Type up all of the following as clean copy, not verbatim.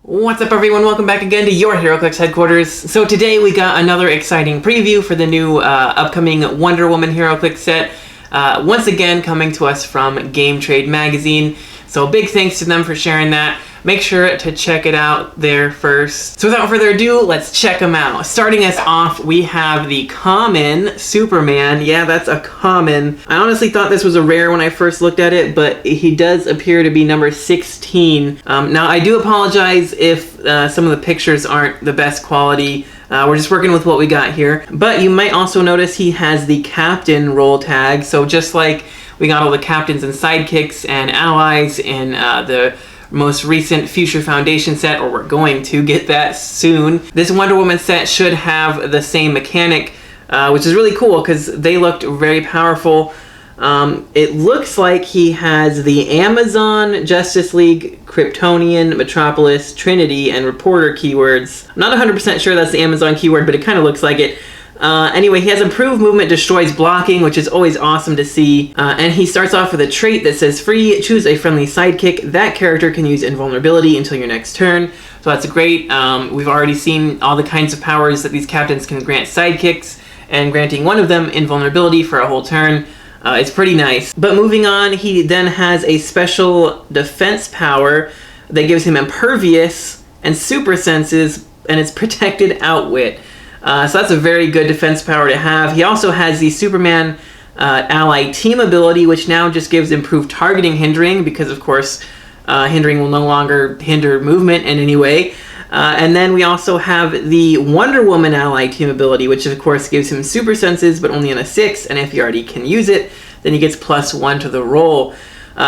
What's up everyone, welcome back again to your Heroclix headquarters. So today we got another exciting preview for the new upcoming Wonder Woman Heroclix set. Once again coming to us from Game Trade Magazine. So big thanks to them for sharing that. Make sure to check it out there first. So without further ado, let's check them out. Starting us off, we have the common Superman. Yeah, that's a common. I honestly thought this was a rare when I first looked at it, but he does appear to be number 16. Now, I do apologize if some of the pictures aren't the best quality. We're just working with what we got here. But you might also notice he has the captain role tag. So just like we got all the captains and sidekicks and allies in the most recent Future Foundation set, or we're going to get that soon. This Wonder Woman set should have the same mechanic, which is really cool because they looked very powerful. It looks like he has the Amazon, Justice League, Kryptonian, Metropolis, Trinity, and Reporter keywords. I'm not 100% sure that's the Amazon keyword, but it kind of looks like it. Anyway, he has improved movement, destroys blocking, which is always awesome to see. And he starts off with a trait that says free, choose a friendly sidekick. That character can use invulnerability until your next turn. So that's great. We've already seen all the kinds of powers that these captains can grant sidekicks, and granting one of them invulnerability for a whole turn. It's pretty nice. But moving on, he then has a special defense power that gives him impervious and super senses, and it's protected outwit. So that's a very good defense power to have. He also has the Superman ally team ability, which now just gives improved targeting hindering, because of course hindering will no longer hinder movement in any way. And then we also have the Wonder Woman ally team ability, which of course gives him super senses, but only on a 6, and if he already can use it, then he gets +1 to the roll.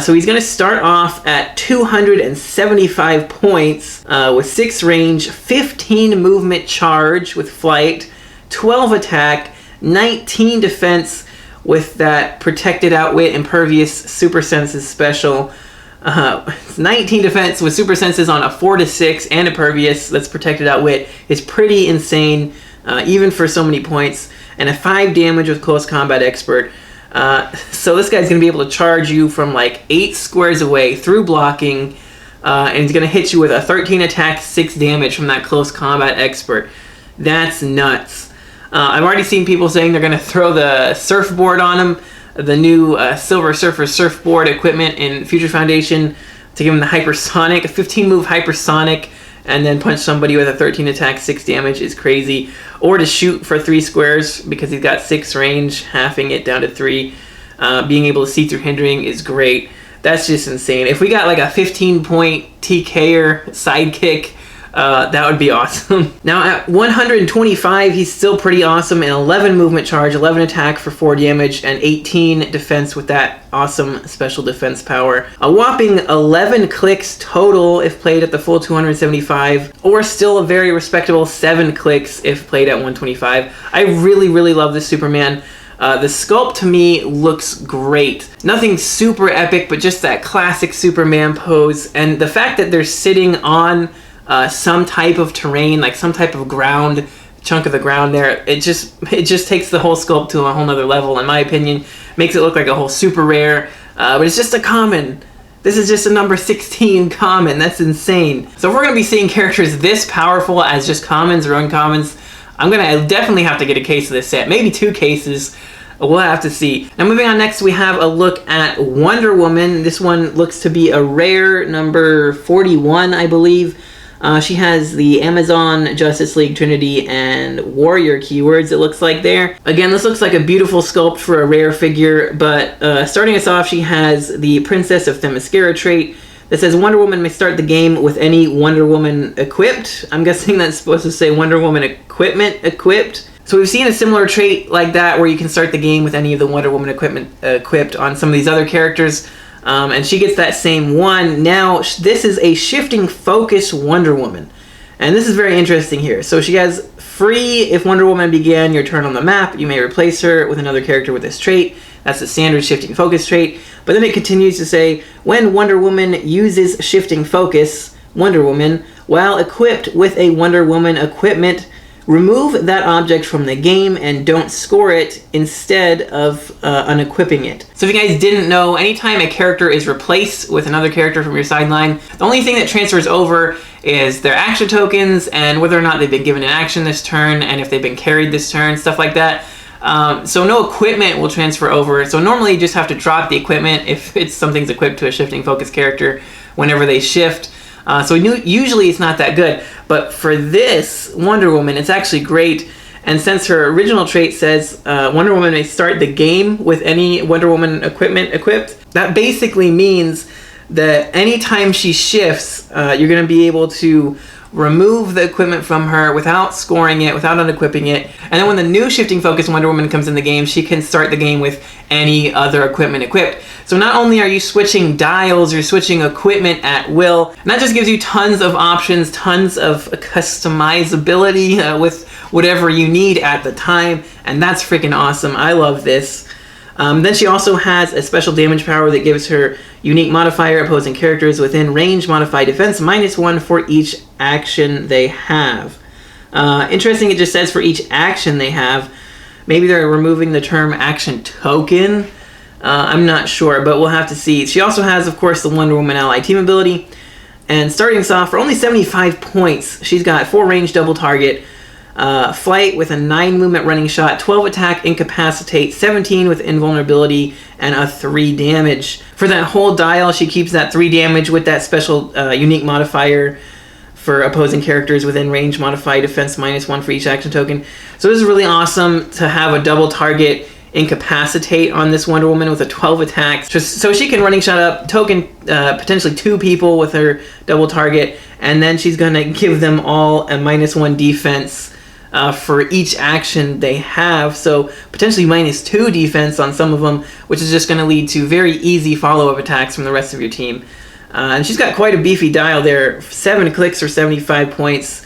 So he's going to start off at 275 points with 6 range, 15 movement charge with flight, 12 attack, 19 defense with that protected outwit, impervious, super senses special. 19 defense with super senses on a 4 to 6 and impervious that's protected outwit is pretty insane, even for so many points. And a 5 damage with close combat expert. So this guy's going to be able to charge you from like 8 squares away through blocking, and he's going to hit you with a 13 attack, 6 damage from that close combat expert. That's nuts. I've already seen people saying they're going to throw the surfboard on him, the new Silver Surfer surfboard equipment in Future Foundation, to give him the hypersonic, a 15 move hypersonic, and then punch somebody with a 13 attack, 6 damage is crazy. Or to shoot for 3 squares because he's got 6 range, halving it down to 3. Being able to see through hindering is great. That's just insane. If we got like a 15-point TKer sidekick, that would be awesome. Now at 125, he's still pretty awesome. An 11 movement charge, 11 attack for 4 damage, and 18 defense with that awesome special defense power. A whopping 11 clicks total if played at the full 275, or still a very respectable 7 clicks if played at 125. I really, really love this Superman. The sculpt to me looks great. Nothing super epic, but just that classic Superman pose. And the fact that they're sitting on some type of terrain, like some type of ground, chunk of the ground there, it just takes the whole sculpt to a whole nother level, in my opinion. Makes it look like a whole super rare, but it's just a common. This is just a number 16 common. That's insane. So if we're going to be seeing characters this powerful as just commons or uncommons, I'm going to definitely have to get a case of this set. Maybe 2 cases. We'll have to see. Now moving on, next we have a look at Wonder Woman. This one looks to be a rare, number 41, I believe. She has the Amazon, Justice League, Trinity, and Warrior keywords, it looks like there. Again, this looks like a beautiful sculpt for a rare figure, but starting us off, she has the Princess of Themyscira trait that says Wonder Woman may start the game with any Wonder Woman equipped. I'm guessing that's supposed to say Wonder Woman equipment equipped. So we've seen a similar trait like that where you can start the game with any of the Wonder Woman equipment equipped on some of these other characters. And she gets that same one. Now, this is a shifting focus Wonder Woman. And this is very interesting here. So she has free, if Wonder Woman began your turn on the map, you may replace her with another character with this trait. That's the standard shifting focus trait. But then it continues to say, when Wonder Woman uses shifting focus, Wonder Woman, while equipped with a Wonder Woman equipment, remove that object from the game and don't score it instead of unequipping it. So if you guys didn't know, anytime a character is replaced with another character from your sideline, the only thing that transfers over is their action tokens and whether or not they've been given an action this turn and if they've been carried this turn, stuff like that. So no equipment will transfer over. So normally you just have to drop the equipment if something's equipped to a shifting focus character whenever they shift. So usually it's not that good, but for this Wonder Woman, it's actually great. And since her original trait says Wonder Woman may start the game with any Wonder Woman equipment equipped, that basically means that anytime she shifts, you're going to be able to remove the equipment from her without scoring it, without unequipping it. And then when the new shifting focus Wonder Woman comes in the game, she can start the game with any other equipment equipped. So not only are you switching dials, you're switching equipment at will. And that just gives you tons of options, tons of customizability with whatever you need at the time. And that's freaking awesome. I love this. Then she also has a special damage power that gives her unique modifier opposing characters within range modify defense -1 for each action they have. Interesting, it just says for each action they have. Maybe they're removing the term action token. I'm not sure, but we'll have to see. She also has, of course, the Wonder Woman ally team ability. And starting us off for only 75 points, she's got 4 range double target, flight with a 9 movement running shot, 12 attack, incapacitate, 17 with invulnerability, and a 3 damage. For that whole dial, she keeps that 3 damage with that special unique modifier for opposing characters within range, modify defense -1 for each action token. So this is really awesome to have a double target incapacitate on this Wonder Woman with a 12 attack. So she can running shot up, token potentially 2 people with her double target, and then she's going to give them all a -1 defense for each action they have, so potentially -2 defense on some of them, which is just going to lead to very easy follow-up attacks from the rest of your team. And she's got quite a beefy dial there, 7 clicks or 75 points.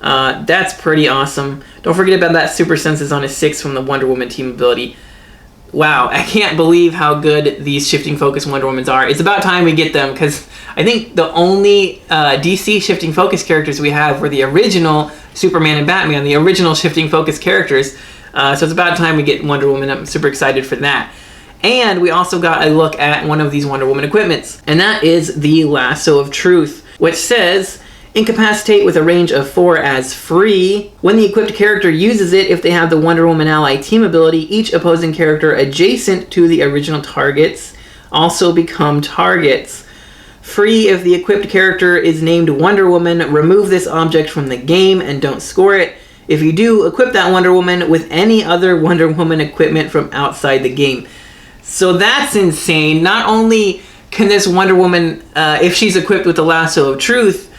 That's pretty awesome. Don't forget about that super senses on a 6 from the Wonder Woman team ability. Wow, I can't believe how good these shifting focus Wonder Womans are. It's about time we get them, because I think the only DC shifting focus characters we have were the original Superman and Batman, the original shifting focus characters. So it's about time we get Wonder Woman. I'm super excited for that. And we also got a look at one of these Wonder Woman equipments, and that is the Lasso of Truth, which says incapacitate with a range of 4 as free. When the equipped character uses it, if they have the Wonder Woman ally team ability, each opposing character adjacent to the original targets also become targets. Free if the equipped character is named Wonder Woman, remove this object from the game and don't score it. If you do, equip that Wonder Woman with any other Wonder Woman equipment from outside the game. So that's insane. Not only can this Wonder Woman, if she's equipped with the Lasso of Truth,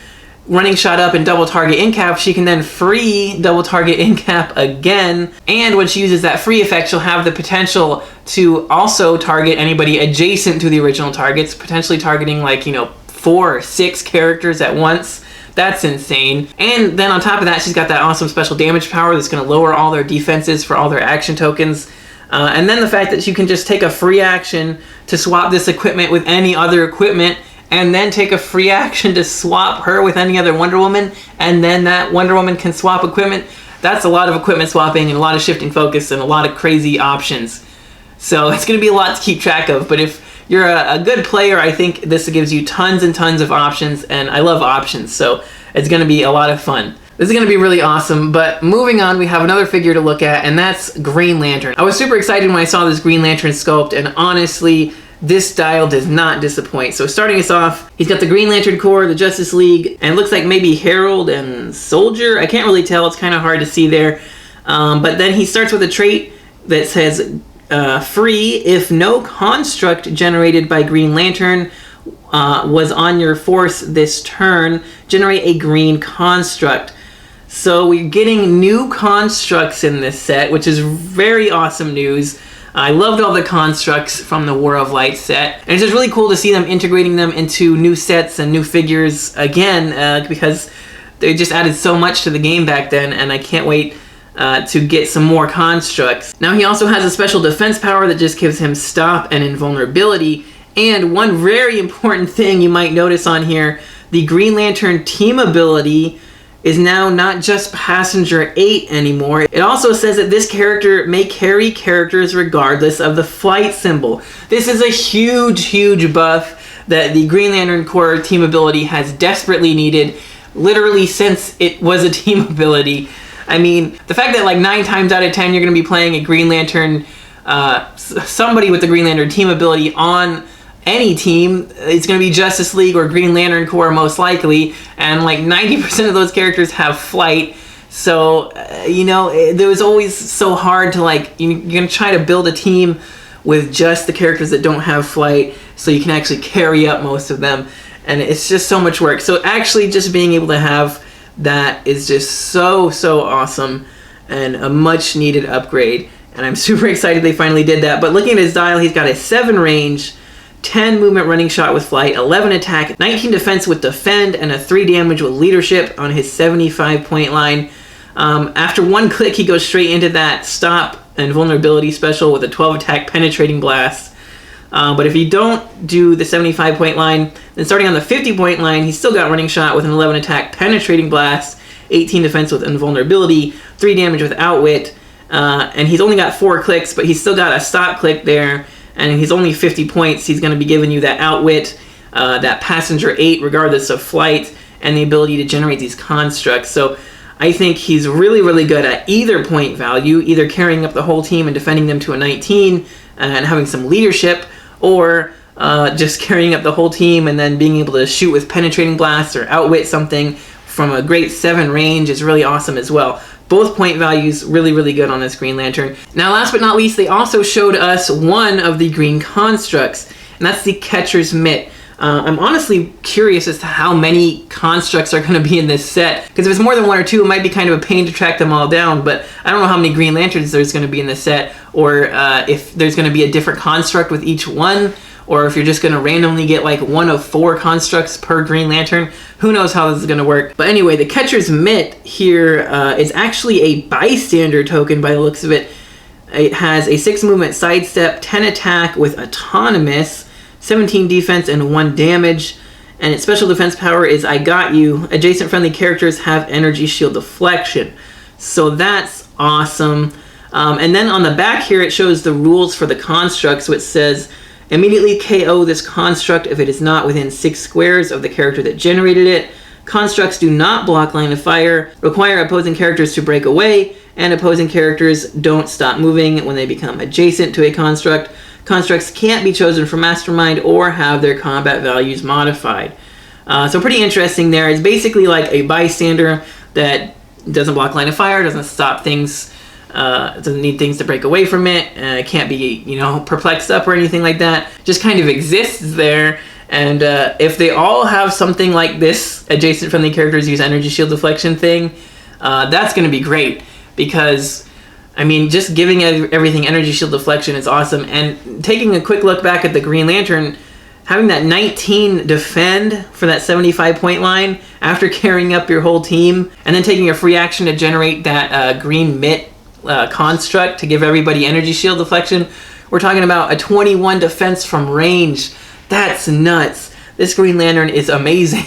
running shot up and double target incap, she can then free double target incap again. And when she uses that free effect, she'll have the potential to also target anybody adjacent to the original targets, potentially targeting 4 or 6 characters at once. That's insane. And then on top of that, she's got that awesome special damage power that's going to lower all their defenses for all their action tokens. And then the fact that you can just take a free action to swap this equipment with any other equipment, and then take a free action to swap her with any other Wonder Woman, and then that Wonder Woman can swap equipment. That's a lot of equipment swapping and a lot of shifting focus and a lot of crazy options. So it's going to be a lot to keep track of, but if you're a good player, I think this gives you tons and tons of options, and I love options, so it's going to be a lot of fun. This is going to be really awesome, but moving on, we have another figure to look at, and that's Green Lantern. I was super excited when I saw this Green Lantern sculpt, and honestly, this dial does not disappoint. So starting us off, he's got the Green Lantern Corps, the Justice League, and it looks like maybe Herald and Soldier. I can't really tell. It's kind of hard to see there. But then he starts with a trait that says free if no construct generated by Green Lantern was on your force this turn, generate a green construct. So we're getting new constructs in this set, which is very awesome news. I loved all the constructs from the War of Light set, and it's just really cool to see them integrating them into new sets and new figures again, because they just added so much to the game back then, and I can't wait to get some more constructs. Now he also has a special defense power that just gives him stop and invulnerability, and one very important thing you might notice on here, the Green Lantern team ability is now not just passenger 8 anymore. It also says that this character may carry characters regardless of the flight symbol. This is a huge, huge buff that the Green Lantern Corps team ability has desperately needed, literally since it was a team ability. I mean, the fact that like 9 times out of 10 you're going to be playing a Green Lantern, somebody with the Green Lantern team ability on any team, it's going to be Justice League or Green Lantern Corps most likely, and like 90% of those characters have flight. So, you know, it was always so hard to like, you're going to try to build a team with just the characters that don't have flight so you can actually carry up most of them, and it's just so much work. So actually just being able to have that is just so awesome and a much needed upgrade, and I'm super excited they finally did that. But looking at his dial, he's got a 7 range, 10 movement running shot with flight, 11 attack, 19 defense with defend, and a 3 damage with leadership on his 75-point line. After 1 click, he goes straight into that stop and vulnerability special with a 12 attack penetrating blast. But if you don't do the 75-point line, then starting on the 50-point line, he's still got running shot with an 11 attack penetrating blast, 18 defense with invulnerability, 3 damage with outwit, and he's only got 4 clicks, but he's still got a stop click there. And he's only 50 points. He's going to be giving you that outwit, that passenger 8 regardless of flight, and the ability to generate these constructs. So I think he's really, really good at either point value, either carrying up the whole team and defending them to a 19 and having some leadership, or just carrying up the whole team and then being able to shoot with penetrating blasts or outwit something from a great 7 range is really awesome as well. Both point values really, really good on this Green Lantern. Now, last but not least, they also showed us one of the green constructs, and that's the Catcher's Mitt. I'm honestly curious as to how many constructs are going to be in this set, because if it's more than 1 or 2, it might be kind of a pain to track them all down, but I don't know how many Green Lanterns there's going to be in this set, or if there's going to be a different construct with each one, or if you're just going to randomly get like 1 of 4 constructs per Green Lantern. Who knows how this is going to work. But anyway, the Catcher's Mitt here is actually a bystander token by the looks of it. It has a 6 movement sidestep, 10 attack with autonomous, 17 defense, and 1 damage. And its special defense power is I got you. Adjacent friendly characters have energy shield deflection. So that's awesome. And then on the back here, it shows the rules for the construct. So it says, immediately KO this construct if it is not within 6 squares of the character that generated it. Constructs do not block line of fire, require opposing characters to break away, and opposing characters don't stop moving when they become adjacent to a construct. Constructs can't be chosen from Mastermind or have their combat values modified. So pretty interesting there. It's basically like a bystander that doesn't block line of fire, doesn't stop things, doesn't need things to break away from it, can't be, you know, perplexed up or anything like that. Just kind of exists there. And if they all have something like this, adjacent friendly characters use energy shield deflection thing, that's going to be great. Because, I mean, just giving everything energy shield deflection is awesome. And taking a quick look back at the Green Lantern, having that 19 defend for that 75-point line after carrying up your whole team, and then taking a free action to generate that green mitt construct to give everybody energy shield deflection, we're talking about a 21 defense from range. That's nuts. This Green Lantern is amazing.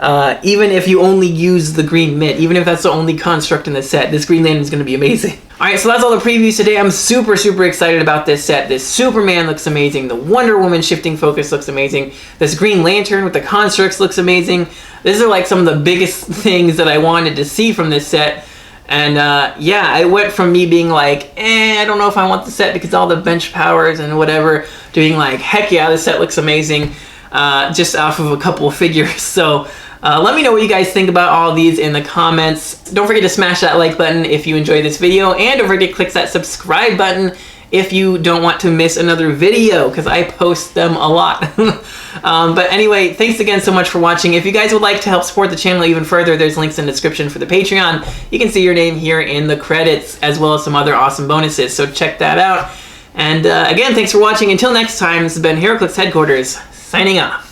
Even if you only use the green mitt, even if that's the only construct in the set, this Green Lantern is going to be amazing. Alright, so that's all the previews today. I'm super excited about this set. This Superman looks amazing. The Wonder Woman shifting focus looks amazing. This Green Lantern with the constructs looks amazing. These are like some of the biggest things that I wanted to see from this set. And yeah, I went from me being like, I don't know if I want the set because all the bench powers and whatever, to being like, heck yeah, this set looks amazing, just off of a couple of figures. So let me know what you guys think about all these in the comments. Don't forget to smash that like button if you enjoyed this video, and don't forget to click that subscribe button if you don't want to miss another video, because I post them a lot. But anyway, thanks again so much for watching. If you guys would like to help support the channel even further, there's links in the description for the Patreon. You can see your name here in the credits, as well as some other awesome bonuses, so check that out. And again, thanks for watching. Until next time, this has been Heroclix Headquarters, signing off.